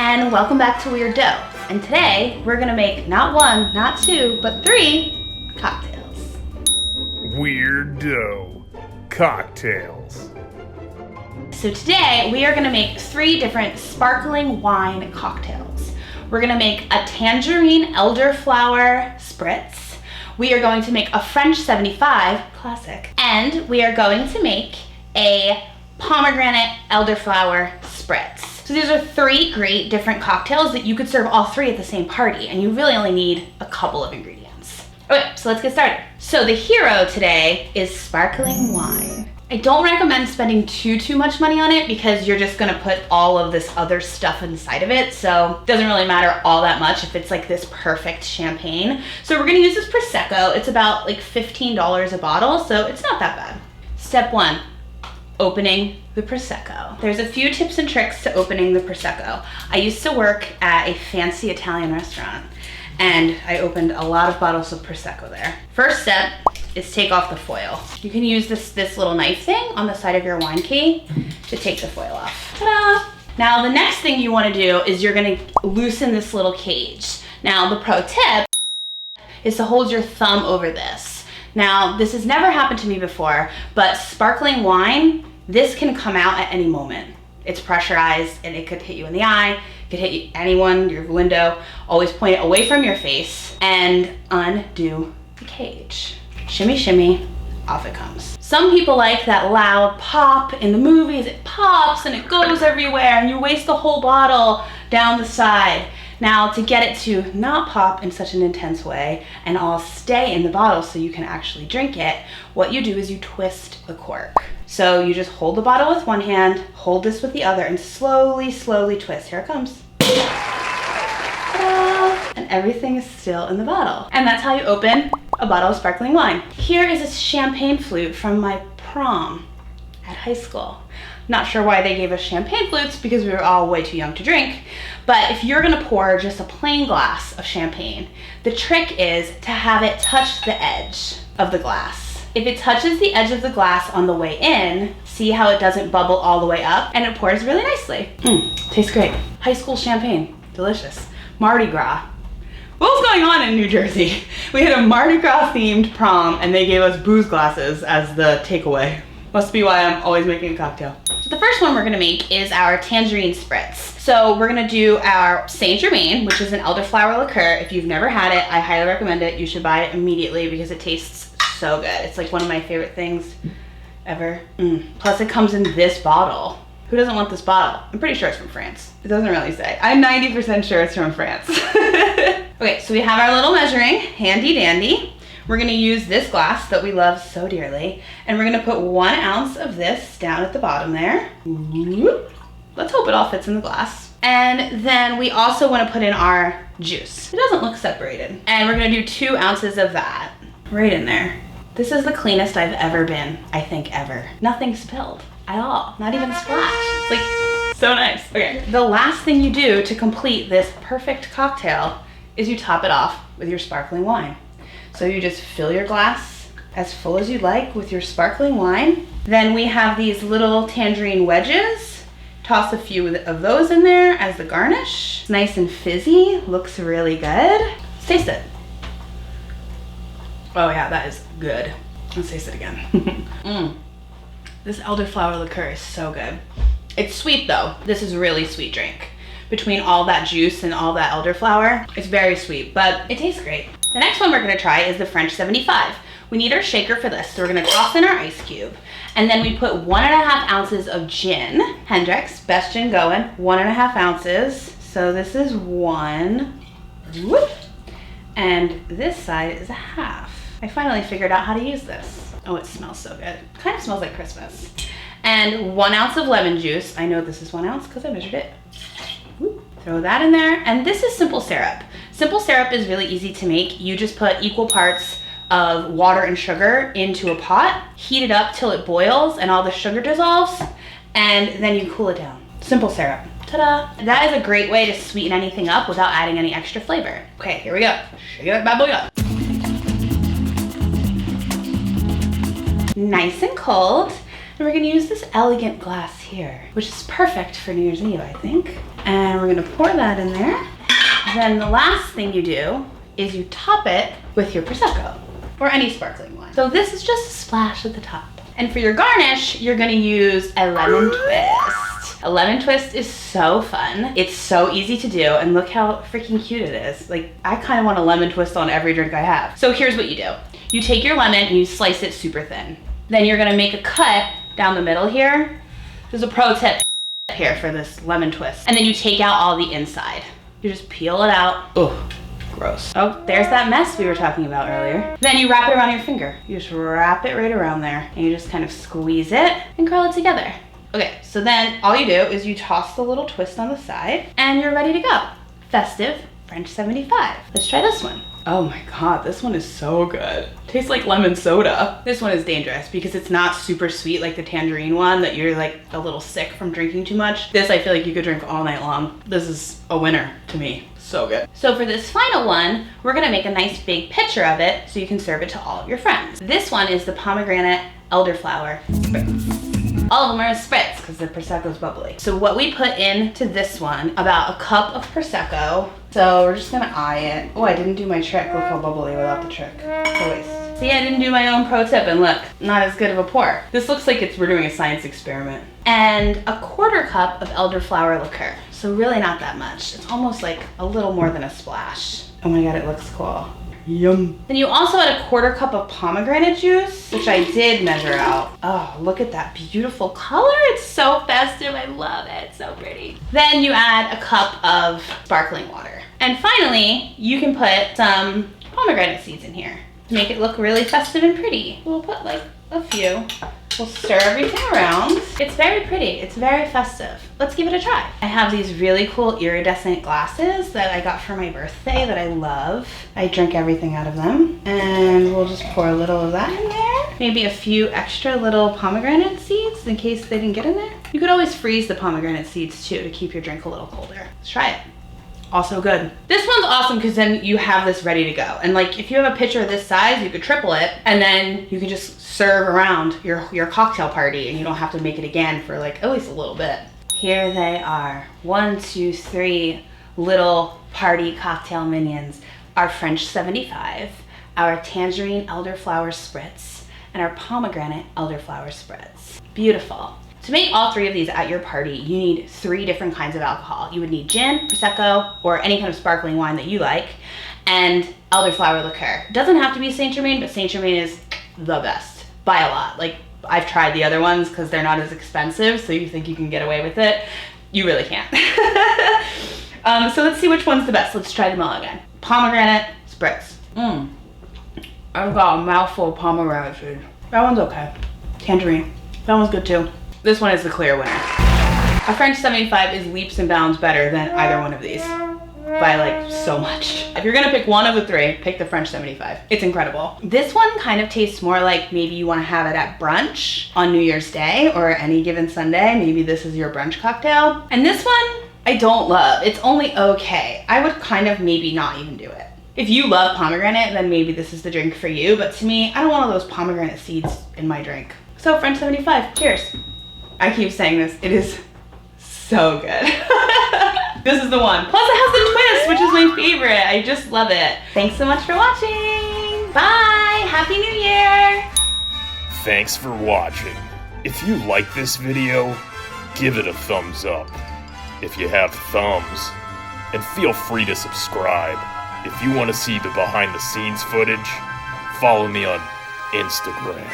and welcome back to Weird Dough. And today we're gonna make not one, not two, but 3 cocktails. Weird Dough cocktails. So today we are gonna make 3 different sparkling wine cocktails. We're gonna make a tangerine elderflower spritz. We are going to make a French 75 classic, and we are going to make a pomegranate elderflower spritz. So these are 3 great different cocktails that you could serve all 3 at the same party, and you really only need a couple of ingredients. Okay, so let's get started. So the hero today is sparkling wine. I don't recommend spending too much money on it because you're just gonna put all of this other stuff inside of it, so it doesn't really matter all that much if it's like this perfect champagne. So we're gonna use this Prosecco. It's about like $15 a bottle, so it's not that bad. Step 1, opening the Prosecco. There's a few tips and tricks to opening the Prosecco. I used to work at a fancy Italian restaurant, and I opened a lot of bottles of Prosecco there. First step is take off the foil. You can use this little knife thing on the side of your wine key to take the foil off. Ta-da! Now the next thing you want to do is you're going to loosen this little cage. Now the pro tip is to hold your thumb over this. Now this has never happened to me before, but sparkling wine, this can come out at any moment. It's pressurized and it could hit you in the eye, it could hit anyone, your window. Always point it away from your face and undo the cage. Shimmy, shimmy, off it comes. Some people like that loud pop in the movies. It pops and it goes everywhere and you waste the whole bottle down the side. Now to get it to not pop in such an intense way and all stay in the bottle so you can actually drink it, what you do is you twist the cork. So you just hold the bottle with one hand, hold this with the other, and slowly twist. Here it comes. Ta-da! And everything is still in the bottle. And that's how you open a bottle of sparkling wine. Here is a champagne flute from my prom at high school. Not sure why they gave us champagne flutes because we were all way too young to drink. But if you're gonna pour just a plain glass of champagne, the trick is to have it touch the edge of the glass. If it touches the edge of the glass on the way in, see how it doesn't bubble all the way up, and it pours really nicely. Tastes great. High school champagne, delicious. Mardi Gras. What was going on in New Jersey? We had a Mardi Gras themed prom and they gave us booze glasses as the takeaway. Must be why I'm always making a cocktail. So the first one we're gonna make is our tangerine spritz. So we're gonna do our Saint Germain, which is an elderflower liqueur. If you've never had it, I highly recommend it. You should buy it immediately because it tastes so good. It's like one of my favorite things ever. Plus it comes in this bottle. Who doesn't want this bottle? I'm pretty sure it's from France. It doesn't really say. I'm 90% sure it's from France. Okay, so we have our little measuring, handy dandy. We're gonna use this glass that we love so dearly, and we're gonna put 1 ounce of this down at the bottom there. Let's hope it all fits in the glass. And then we also wanna put in our juice. It doesn't look separated. And we're gonna do 2 ounces of that right in there. This is the cleanest I've ever been, I think ever. Nothing spilled at all, not even a splash. It's like, so nice. Okay, the last thing you do to complete this perfect cocktail is you top it off with your sparkling wine. So you just fill your glass as full as you'd like with your sparkling wine. Then we have these little tangerine wedges. Toss a few of those in there as the garnish. It's nice and fizzy, looks really good. Let's taste it. Oh yeah, that is good. Let's taste it again. This elderflower liqueur is so good. It's sweet though. This is a really sweet drink. Between all that juice and all that elderflower, it's very sweet, but it tastes great. The next one we're gonna try is the French 75. We need our shaker for this, so we're gonna toss in our ice cube. And then we put 1.5 ounces of gin. Hendrick's, best gin going, 1.5 ounces. So this is 1. Whoop. And this side is a half. I finally figured out how to use this. Oh, it smells so good. It kind of smells like Christmas. And 1 ounce of lemon juice. I know this is 1 ounce because I measured it. Whoop. Throw that in there. And this is simple syrup. Simple syrup is really easy to make. You just put equal parts of water and sugar into a pot, heat it up till it boils and all the sugar dissolves, and then you cool it down. Simple syrup. Ta-da! That is a great way to sweeten anything up without adding any extra flavor. Okay, here we go. Shake that bad boy up. Nice and cold. And we're gonna use this elegant glass here, which is perfect for New Year's Eve, I think. And we're gonna pour that in there. Then the last thing you do is you top it with your Prosecco or any sparkling wine. So this is just a splash at the top. And for your garnish, you're gonna use a lemon twist. A lemon twist is so fun. It's so easy to do, and look how freaking cute it is. Like, I kind of want a lemon twist on every drink I have. So here's what you do. You take your lemon and you slice it super thin. Then you're gonna make a cut down the middle here. There's a pro tip here for this lemon twist. And then you take out all the inside. You just peel it out. Ugh, gross. Oh, there's that mess we were talking about earlier. Then you wrap it around your finger. You just wrap it right around there, and you just kind of squeeze it and curl it together. Okay, so then all you do is you toss the little twist on the side, and you're ready to go. Festive French 75. Let's try this one. Oh my God, this one is so good. Tastes like lemon soda. This one is dangerous because it's not super sweet like the tangerine one that you're like a little sick from drinking too much. This I feel like you could drink all night long. This is a winner to me. So good. So for this final one, we're gonna make a nice big pitcher of it so you can serve it to all of your friends. This one is the pomegranate elderflower spritz. All of them are a spritz because the Prosecco's bubbly. So what we put into this one, about a cup of Prosecco. So we're just gonna eye it. Oh, I didn't do my trick. Look how bubbly without the trick. It's a waste. See, I didn't do my own pro tip, and look, not as good of a pour. This looks like we're doing a science experiment. And a 1/4 cup of elderflower liqueur. So really not that much. It's almost like a little more than a splash. Oh my God, it looks cool. Yum. Then you also add a 1/4 cup of pomegranate juice, which I did measure out. Oh, look at that beautiful color. It's so festive. I love it. It's so pretty. Then you add a cup of sparkling water. And finally, you can put some pomegranate seeds in here to make it look really festive and pretty. We'll put like a few. We'll stir everything around. It's very pretty. It's very festive. Let's give it a try. I have these really cool iridescent glasses that I got for my birthday that I love. I drink everything out of them. And we'll just pour a little of that in there. Maybe a few extra little pomegranate seeds in case they didn't get in there. You could always freeze the pomegranate seeds too to keep your drink a little colder. Let's try it. Also good. This one's awesome because then you have this ready to go. And like if you have a pitcher this size, you could triple it and then you can just serve around your cocktail party and you don't have to make it again for like at least a little bit. Here they are. 1, 2, 3 little party cocktail minions. Our French 75, our tangerine elderflower spritz, and our pomegranate elderflower spritz. Beautiful. To make all 3 of these at your party, you need 3 different kinds of alcohol. You would need gin, Prosecco, or any kind of sparkling wine that you like, and elderflower liqueur. It doesn't have to be Saint Germain, but Saint Germain is the best by a lot. Like, I've tried the other ones because they're not as expensive, so you think you can get away with it. You really can't. So let's see which one's the best. Let's try them all again. Pomegranate spritz. I've got a mouthful of pomegranate seed. That one's okay. Tangerine. That one's good too. This one is the clear winner. A French 75 is leaps and bounds better than either one of these. By like so much. If you're gonna pick one of the 3, pick the French 75. It's incredible. This one kind of tastes more like maybe you wanna have it at brunch on New Year's Day or any given Sunday. Maybe this is your brunch cocktail. And this one, I don't love. It's only okay. I would kind of maybe not even do it. If you love pomegranate, then maybe this is the drink for you. But to me, I don't want all those pomegranate seeds in my drink. So French 75, cheers. I keep saying this, it is so good. This is the one. Plus it has the twist, which is my favorite. I just love it. Thanks so much for watching. Bye, Happy New Year. Thanks for watching. If you like this video, give it a thumbs up. If you have thumbs, and feel free to subscribe. If you want to see the behind the scenes footage, follow me on Instagram.